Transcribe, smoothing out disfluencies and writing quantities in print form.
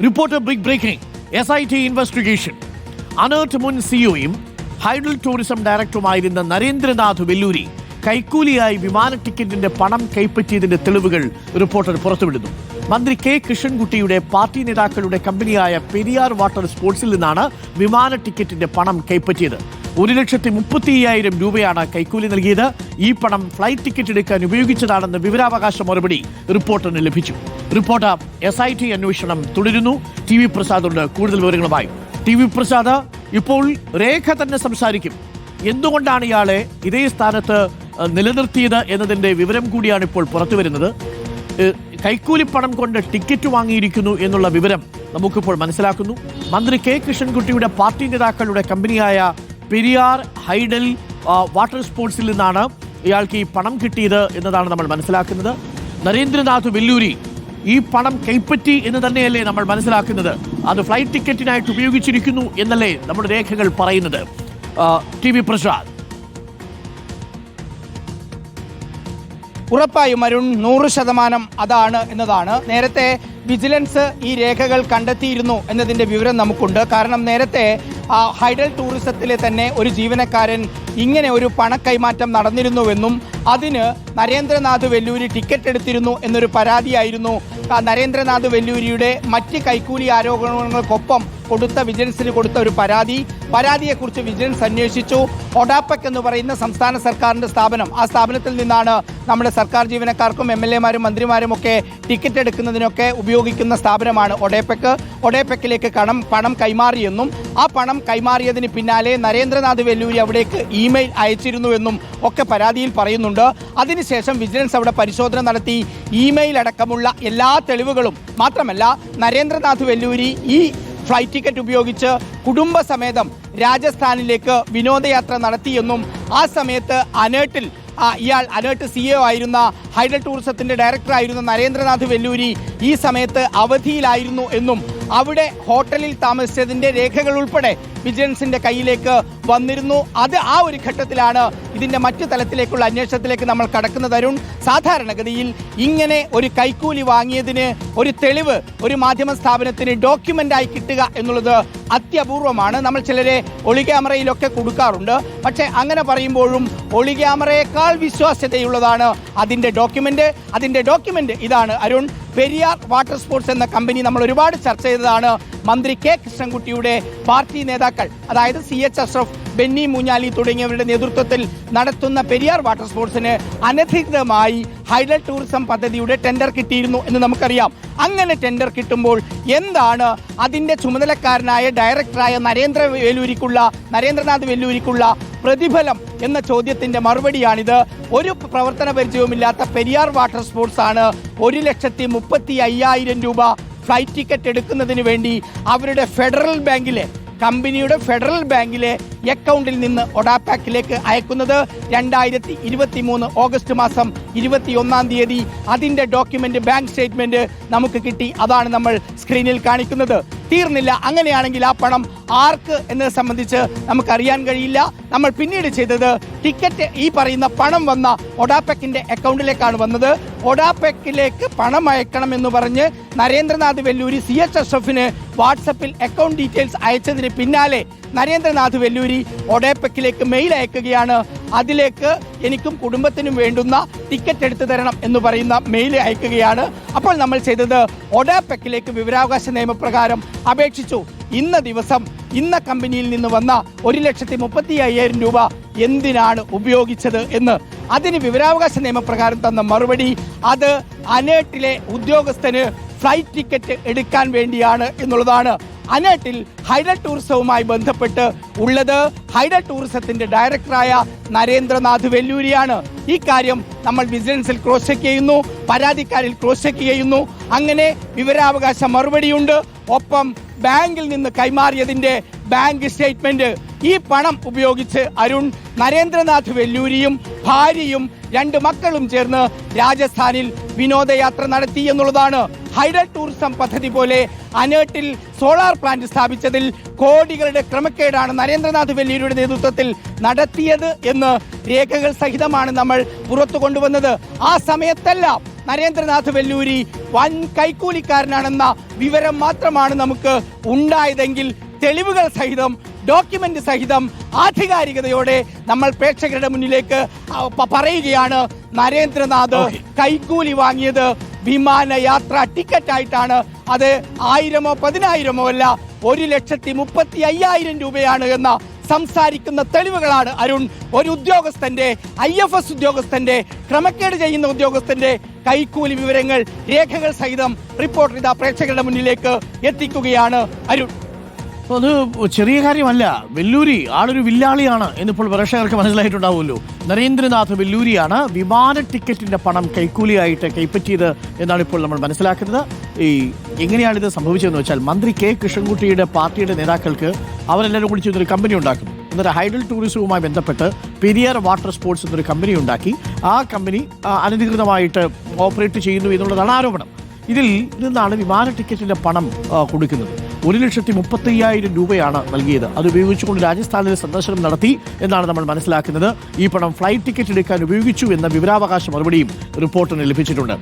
Reporter big breaking. SIT investigation. ANERT മുൻ സിഇഒയും hydel tourism ഡയറക്ടറുമായിരുന്ന നരേന്ദ്രനാഥ് വെല്ലൂരി കൈക്കൂലിയായി വിമാന ടിക്കറ്റിന്റെ പണം കൈപ്പറ്റിയതിന്റെ തെളിവുകൾ റിപ്പോർട്ടർ പുറത്തുവിടുന്നു. മന്ത്രി കെ കൃഷ്ണൻകുട്ടിയുടെ പാർട്ടി നേതാക്കളുടെ കമ്പനിയായ പെരിയാർ വാട്ടർ സ്പോർട്സിൽ നിന്നാണ് വിമാന ടിക്കറ്റിന്റെ പണം കൈപ്പറ്റിയത്. 1,35,000 രൂപയാണ് കൈക്കൂലി നൽകിയത്. ഈ പണം ഫ്ലൈറ്റ് ടിക്കറ്റ് എടുക്കാൻ ഉപയോഗിച്ചതാണെന്ന് വിവരാവകാശ മറുപടി റിപ്പോർട്ടറിന് ലഭിച്ചു. റിപ്പോർട്ടർ SIT അന്വേഷണം തുടരുന്നു. TV പ്രസാദ് ഉണ്ട് കൂടുതൽ വിവരങ്ങളുമായി. TV പ്രസാദ്, ഇപ്പോൾ രേഖ തന്നെ സംസാരിക്കും. എന്തുകൊണ്ടാണ് ഇയാളെ ഇതേ സ്ഥാനത്ത് നിലനിർത്തിയത് എന്നതിന്റെ വിവരം കൂടിയാണ് ഇപ്പോൾ പുറത്തുവരുന്നത്. കൈക്കൂലിപ്പണം കൊണ്ട് ടിക്കറ്റ് വാങ്ങിയിരിക്കുന്നു എന്നുള്ള വിവരം നമുക്കിപ്പോൾ മനസ്സിലാക്കുന്നു. മന്ത്രി കെ കൃഷ്ണൻകുട്ടിയുടെ പാർട്ടി നേതാക്കളുടെ കമ്പനിയായ പെരിയാർ ഹൈഡൽ വാട്ടർ സ്പോർട്സിൽ നിന്നാണ് ഇയാൾക്ക് ഈ പണം കിട്ടിയത് എന്നതാണ് നമ്മൾ മനസ്സിലാക്കുന്നത്. നരേന്ദ്രനാഥ് വെല്ലൂരി ഈ പണം കൈപ്പറ്റി എന്ന് തന്നെയല്ലേ നമ്മൾ മനസ്സിലാക്കുന്നത്? അത് ഫ്ലൈറ്റ് ടിക്കറ്റിനായിട്ട് ഉപയോഗിച്ചിരിക്കുന്നു എന്നല്ലേ നമ്മുടെ രേഖകൾ പറയുന്നത്? TV പ്രസാദ്. ഉറപ്പായും അരുൺ, 100% അതാണ് എന്നതാണ്. നേരത്തെ വിജിലൻസ് ഈ രേഖകൾ കണ്ടെത്തിയിരുന്നു എന്നതിൻ്റെ വിവരം നമുക്കുണ്ട്. കാരണം നേരത്തെ ഹൈഡൽ ടൂറിസത്തിലെ തന്നെ ഒരു ജീവനക്കാരൻ ഇങ്ങനെ ഒരു പണക്കൈമാറ്റം നടന്നിരുന്നുവെന്നും അതിന് നരേന്ദ്രനാഥ് വെല്ലൂരി ടിക്കറ്റ് എടുത്തിരുന്നു എന്നൊരു പരാതിയായിരുന്നു നരേന്ദ്രനാഥ് വെല്ലൂരിയുടെ മറ്റ് കൈക്കൂലി ആരോപണങ്ങൾക്കൊപ്പം വിജിലൻസിന് കൊടുത്ത ഒരു പരാതിയെക്കുറിച്ച് വിജിലൻസ് അന്വേഷിച്ചു. ഒഡാപെക് എന്ന് പറയുന്ന സംസ്ഥാന സർക്കാരിൻ്റെ സ്ഥാപനം, ആ സ്ഥാപനത്തിൽ നിന്നാണ് നമ്മുടെ സർക്കാർ ജീവനക്കാർക്കും MLA-മാരും മന്ത്രിമാരും ഒക്കെ ടിക്കറ്റ് എടുക്കുന്നതിനൊക്കെ ഉപയോഗിക്കുന്ന സ്ഥാപനമാണ് ഒഡേപെക്കിലേക്ക് പണം കൈമാറിയെന്നും ആ പണം കൈമാറിയതിന് പിന്നാലെ നരേന്ദ്രനാഥ് വെല്ലൂരി അവിടേക്ക് ഇമെയിൽ അയച്ചിരുന്നുവെന്നും ഒക്കെ പരാതിയിൽ പറയുന്നുണ്ട്. അതിനുശേഷം വിജിലൻസ് അവിടെ പരിശോധന നടത്തി. ഇമെയിൽ അടക്കമുള്ള എല്ലാ തെളിവുകളും മാത്രമല്ല, നരേന്ദ്രനാഥ് വെല്ലൂരി ഈ ഫ്ലൈറ്റ് ടിക്കറ്റ് ഉപയോഗിച്ച് കുടുംബസമേതം രാജസ്ഥാനിലേക്ക് വിനോദയാത്ര നടത്തിയെന്നും ആ സമയത്ത് അനേർട്ട് CEO ആയിരുന്ന ഹൈഡൽ ടൂറിസത്തിന്റെ ഡയറക്ടറായിരുന്ന നരേന്ദ്രനാഥ് വെല്ലൂരി ഈ സമയത്ത് അവധിയിലായിരുന്നു എന്നും അവിടെ ഹോട്ടലിൽ താമസിച്ചതിന്റെ രേഖകൾ ഉൾപ്പെടെ വിജിലൻസിന്റെ കയ്യിലേക്ക് വന്നിരുന്നു. ആ ഒരു ഘട്ടത്തിലാണ് ഇതിന്റെ മറ്റു തലത്തിലേക്കുള്ള അന്വേഷണത്തിലേക്ക് നമ്മൾ കടക്കുന്നത്. അരുൺ, സാധാരണഗതിയിൽ ഇങ്ങനെ ഒരു കൈക്കൂലി വാങ്ങിയതിന് ഒരു തെളിവ് ഒരു മാധ്യമ സ്ഥാപനത്തിന് ഡോക്യുമെന്റായി കിട്ടുക എന്നുള്ളത് അത്യപൂർവമാണ്. നമ്മൾ ചിലരെ ഒളി ക്യാമറയിലൊക്കെ കൊടുക്കാറുണ്ട്. പക്ഷേ അങ്ങനെ പറയുമ്പോഴും ഒളി ക്യാമറയേക്കാൾ വിശ്വാസ്യതയുള്ളതാണ് അതിന്റെ ഡോക്യുമെന്റ് ഇതാണ് അരുൺ. പെരിയാർ വാട്ടർ സ്പോർട്സ് എന്ന കമ്പനി നമ്മൾ ഒരുപാട് ചർച്ച ചെയ്തതാണ്. മന്ത്രി കെ കൃഷ്ണൻകുട്ടിയുടെ പാർട്ടി നേതാക്കൾ, അതായത് CH അഷ്റഫ്, ബെന്നി മൂഞ്ഞാലി തുടങ്ങിയവരുടെ നേതൃത്വത്തിൽ നടത്തുന്ന പെരിയാർ വാട്ടർ സ്പോർട്സിന് അനധികൃതമായി ഹൈഡൽ ടൂറിസം പദ്ധതിയുടെ ടെൻഡർ കിട്ടിയിരുന്നു എന്ന് നമുക്കറിയാം. അങ്ങനെ ടെൻഡർ കിട്ടുമ്പോൾ എന്താണ് അതിന്റെ ചുമതലക്കാരനായ ഡയറക്ടറായ നരേന്ദ്രനാഥ് വെല്ലൂരിക്കുള്ള പ്രതിഫലം എന്ന ചോദ്യത്തിന്റെ മറുപടിയാണിത്. ഒരു പ്രവർത്തന പരിചയവുമില്ലാത്ത പെരിയാർ വാട്ടർ സ്പോർട്സ് ആണ് 1,35,000 രൂപ ഫ്ലൈറ്റ് ടിക്കറ്റ് എടുക്കുന്നതിന് വേണ്ടി അവരുടെ കമ്പനിയുടെ ഫെഡറൽ ബാങ്കിലെ അക്കൗണ്ടിൽ നിന്ന് ഒഡാപെക്കിലേക്ക് അയക്കുന്നത്. 2023 ഓഗസ്റ്റ് മാസം 21 തീയതി അതിന്റെ ഡോക്യുമെന്റ്, ബാങ്ക് സ്റ്റേറ്റ്മെന്റ് നമുക്ക് കിട്ടി. അതാണ് നമ്മൾ സ്ക്രീനിൽ കാണിക്കുന്നത്. തീർന്നില്ല. അങ്ങനെയാണെങ്കിൽ ആ പണം ആർക്ക് എന്നത് സംബന്ധിച്ച് നമുക്കറിയാൻ കഴിയില്ല. നമ്മൾ പിന്നീട് ചെയ്തത് ടിക്കറ്റ്, ഈ പറയുന്ന പണം വന്ന ഒഡാപെക്കിന്റെ അക്കൗണ്ടിലേക്കാണ് വന്നത്. ഒഡാപെക്കിലേക്ക് പണം അയക്കണം എന്ന് പറഞ്ഞ് നരേന്ദ്രനാഥ് വെല്ലൂരി CH അഷ്റഫിന് വാട്സപ്പിൽ അക്കൗണ്ട് ഡീറ്റെയിൽസ് അയച്ചതിന് പിന്നാലെ നരേന്ദ്രനാഥ് വെല്ലൂരി ഒഡാപെക്കിലേക്ക് മെയിൽ അയക്കുകയാണ്. അതിലേക്ക് എനിക്കും കുടുംബത്തിനും വേണ്ടുന്ന ടിക്കറ്റ് എടുത്തു തരണം എന്ന് പറയുന്ന മെയിൽ അയക്കുകയാണ്. അപ്പോൾ നമ്മൾ ചെയ്തത് ഒഡാപെക്കിലേക്ക് വിവരാവകാശ നിയമപ്രകാരം അപേക്ഷിച്ചു. ഇന്ന കമ്പനിയിൽ നിന്ന് വന്ന 1,35,000 രൂപ എന്തിനാണ് ഉപയോഗിച്ചത് എന്ന്. അതിന് വിവരാവകാശ നിയമപ്രകാരം തന്ന മറുപടി അത് അനേർട്ടിലെ ഉദ്യോഗസ്ഥന് ഫ്ലൈറ്റ് ടിക്കറ്റ് എടുക്കാൻ വേണ്ടിയാണ് എന്നുള്ളതാണ്. അനേർട്ടിൽ ഹൈഡൽ ടൂറിസവുമായി ബന്ധപ്പെട്ട് ഉള്ളത് ഹൈഡൽ ടൂറിസത്തിന്റെ ഡയറക്ടറായ നരേന്ദ്രനാഥ് വെല്ലൂരിയാണ്. ഈ കാര്യം നമ്മൾ വിജിലൻസിൽ ക്രോസ് ചെക്ക് ചെയ്യുന്നു, പരാതിക്കാരിൽ ക്രോസ് ചെക്ക് ചെയ്യുന്നു. അങ്ങനെ വിവരാവകാശ മറുപടിയുണ്ട്. ഒപ്പം ബാങ്കിൽ നിന്ന് കൈമാറിയതിന്റെ ബാങ്ക് സ്റ്റേറ്റ്മെന്റ്. ഈ പണം ഉപയോഗിച്ച് അരുൺ, നരേന്ദ്രനാഥ് വെല്ലൂരിയും ഭാര്യയും 2 മക്കളും ചേർന്ന് രാജസ്ഥാനിൽ വിനോദയാത്ര നടത്തി എന്നുള്ളതാണ്. ഹൈഡൽ ടൂറിസം പദ്ധതി പോലെ അനേട്ടിൽ സോളാർ പ്ലാന്റ് സ്ഥാപിച്ചതിൽ കോടികളുടെ ക്രമക്കേടാണ് നരേന്ദ്രനാഥ് വെല്ലൂരിയുടെ നേതൃത്വത്തിൽ നടത്തിയത് എന്ന് രേഖകൾ സഹിതമാണ് നമ്മൾ പുറത്തു കൊണ്ടുവന്നത്. ആ സമയത്തെല്ലാം നരേന്ദ്രനാഥ് വെല്ലൂരി വൻ കൈക്കൂലിക്കാരനാണെന്ന വിവരം മാത്രമാണ് നമുക്ക് ഉണ്ടായതെങ്കിൽ തെളിവുകൾ സഹിതം ഡോക്യുമെന്റ് സഹിതം ആധികാരികതയോടെ നമ്മൾ പ്രേക്ഷകരുടെ മുന്നിലേക്ക് പറയുകയാണ്. നരേന്ദ്രനാഥ് കൈക്കൂലി വാങ്ങിയത് വിമാനയാത്ര ടിക്കറ്റ് ആയിട്ടാണ്. അത് 1000-ഓ 10,000-ഓ അല്ല, 1,35,000 രൂപയാണ് എന്ന സംസാരിക്കുന്ന തെളിവുകളാണ് അരുൺ. ഒരു ഉദ്യോഗസ്ഥന്റെ IFS ഉദ്യോഗസ്ഥന്റെ ക്രമക്കേട് ചെയ്യുന്ന ഉദ്യോഗസ്ഥന്റെ കൈക്കൂലി വിവരങ്ങൾ രേഖകൾ സഹിതം റിപ്പോർട്ടർ ഇതാ പ്രേക്ഷകരുടെ മുന്നിലേക്ക് എത്തിക്കുകയാണ് അരുൺ. അത് ചെറിയ കാര്യമല്ല. വെല്ലൂരി ആളൊരു വില്ലാളിയാണ് എന്നിപ്പോൾ പ്രേക്ഷകർക്ക് മനസ്സിലായിട്ടുണ്ടാവുമല്ലോ. നരേന്ദ്രനാഥ് വെല്ലൂരിയാണ് വിമാന ടിക്കറ്റിന്റെ പണം കൈക്കൂലിയായിട്ട് കൈപ്പറ്റിയത് എന്നാണ് ഇപ്പോൾ നമ്മൾ മനസ്സിലാക്കുന്നത്. എങ്ങനെയാണിത് സംഭവിച്ചതെന്ന് വെച്ചാൽ മന്ത്രി കെ കൃഷ്ണൻകുട്ടിയുടെ പാർട്ടിയുടെ നേതാക്കൾക്ക് അവരെല്ലാവരും കൂടി ചേർന്നൊരു കമ്പനി ഉണ്ടാക്കുന്നു. എന്നിട്ട് ഹൈഡൽ ടൂറിസവുമായി ബന്ധപ്പെട്ട് പെരിയാർ വാട്ടർ സ്പോർട്സ് എന്നൊരു കമ്പനി ഉണ്ടാക്കി ആ കമ്പനി അനധികൃതമായിട്ട് ഓപ്പറേറ്റ് ചെയ്യുന്നു എന്നുള്ളതാണ് ആരോപണം. ഇതിൽ നിന്നാണ് വിമാന ടിക്കറ്റിന്റെ പണം കൊടുക്കുന്നത്. 1,35,000 രൂപയാണ് നൽകിയത്. അത് ഉപയോഗിച്ചുകൊണ്ട് രാജസ്ഥാനിൽ സന്ദർശനം നടത്തി എന്നാണ് നമ്മൾ മനസ്സിലാക്കുന്നത്. ഈ പണം ഫ്ലൈറ്റ് ടിക്കറ്റ് എടുക്കാൻ ഉപയോഗിച്ചു എന്ന വിവരാവകാശ മറുപടിയും റിപ്പോർട്ടിന് ലഭിച്ചിട്ടുണ്ട്.